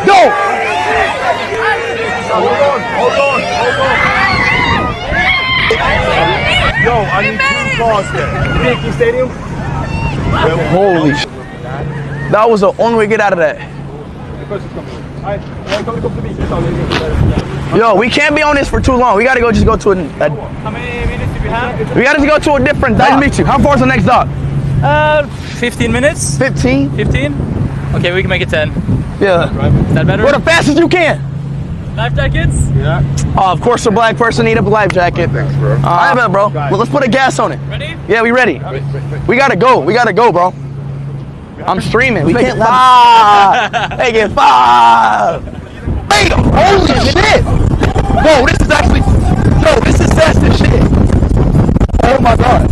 Go! Hold on. Yo, I need 2 cars there. Yankee Stadium? Holy shit. That was the only way to get out of that. Yo, we can't be on this for too long. We gotta go just go to How many minutes do we have? we gotta just go to a different dock. Nice to meet you. How far is the next dock? 15 minutes. 15? 15? Okay, we can make it 10. Yeah. Is that better? Go the fastest you can. Life jackets? Yeah. Oh, of course a black person need a life jacket. Thanks, bro. I bet, bro. Well, let's put a gas on it. Ready? Yeah, we ready. We gotta go. We gotta go, bro. I'm streaming. We can't 5. Make it 5. Damn, holy shit. Whoa, this is actually, yo, this is fast as shit. Oh my God.